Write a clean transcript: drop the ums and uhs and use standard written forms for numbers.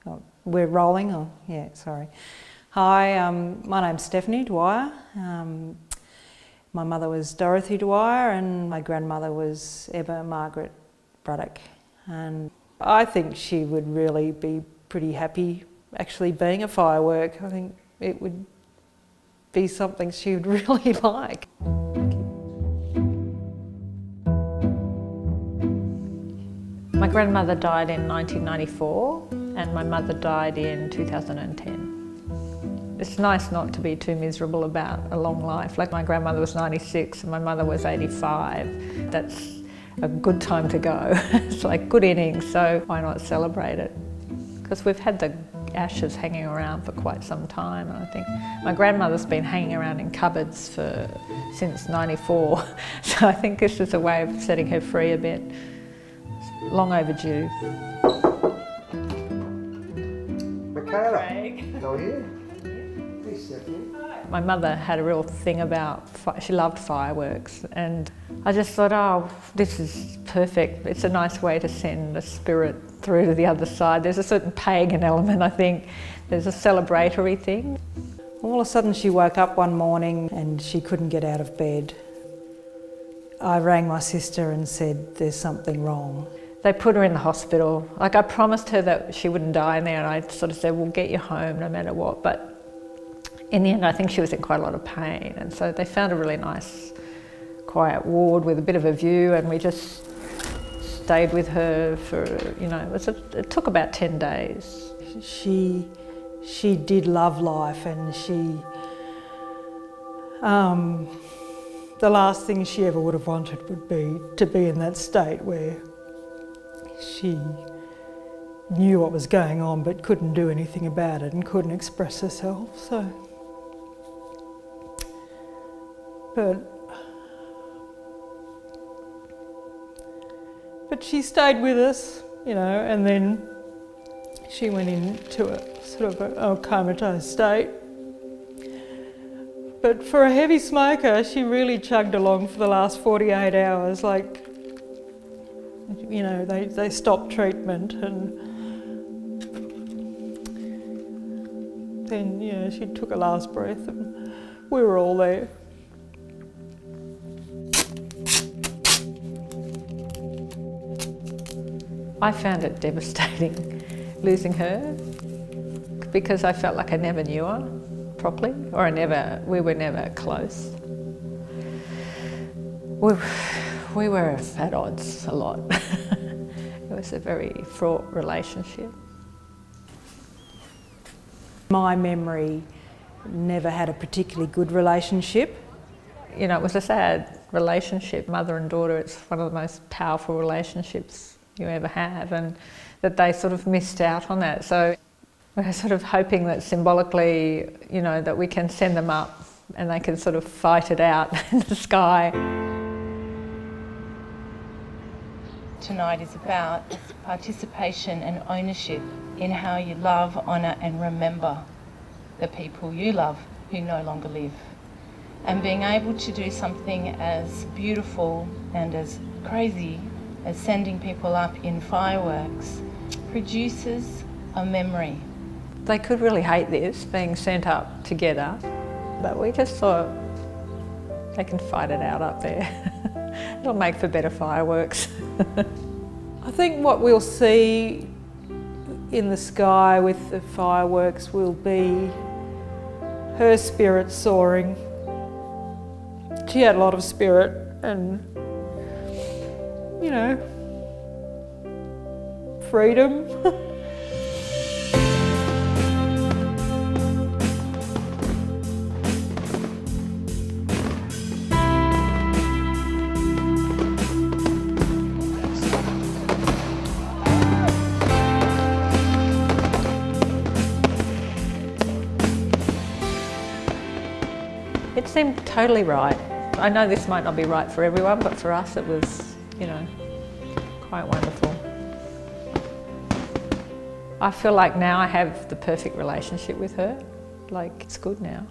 Oh, we're rolling, or yeah, sorry. Hi, my name's Stephanie Dwyer. My mother was Dorothy Dwyer and my grandmother was Ebba Margaret Bruddock. And I think she would really be pretty happy actually being a firework. I think it would be something she would really like. My grandmother died in 1994 and my mother died in 2010. It's nice not to be too miserable about a long life. Like my grandmother was 96 and my mother was 85. That's a good time to go. It's like good innings, so why not celebrate it? Because we've had the ashes hanging around for quite some time, and I think my grandmother's been hanging around in cupboards since '94, so I think this is a way of setting her free a bit. It's long overdue. Michaela, how are you? Hey, Stephanie. My mother had a real thing about, she loved fireworks, and I just thought, oh, this is perfect. It's a nice way to send the spirit through to the other side. There's a certain pagan element, I think. There's a celebratory thing. All of a sudden she woke up one morning and she couldn't get out of bed. I rang my sister and said, there's something wrong. They put her in the hospital. Like, I promised her that she wouldn't die in there, and I sort of said, we'll get you home no matter what. But in the end, I think she was in quite a lot of pain, and so they found a really nice, quiet ward with a bit of a view, and we just stayed with her for, you know, it took about 10 days. She did love life, and the last thing she ever would have wanted would be to be in that state where she knew what was going on but couldn't do anything about it and couldn't express herself. So, but she stayed with us, you know, and then she went into a sort of a comatose state. But for a heavy smoker, she really chugged along for the last 48 hours. Like, you know, they stopped treatment, and then, you know, she took her last breath and we were all there. I found it devastating losing her, because I felt like I never knew her properly, or we were never close. We were at odds a lot. It was a very fraught relationship. My memory never had a particularly good relationship. You know, it was a sad relationship, mother and daughter. It's one of the most powerful relationships you ever have, and that they sort of missed out on that. So we're sort of hoping that symbolically, you know, that we can send them up and they can sort of fight it out in the sky. Tonight is about participation and ownership in how you love, honour and remember the people you love who no longer live. And being able to do something as beautiful and as crazy as sending people up in fireworks produces a memory. They could really hate this, being sent up together, but we just thought they can fight it out up there. It'll make for better fireworks. I think what we'll see in the sky with the fireworks will be her spirit soaring. She had a lot of spirit, and, you know, freedom. It seemed totally right. I know this might not be right for everyone, but for us it was, you know, quite wonderful. I feel like now I have the perfect relationship with her. Like, it's good now.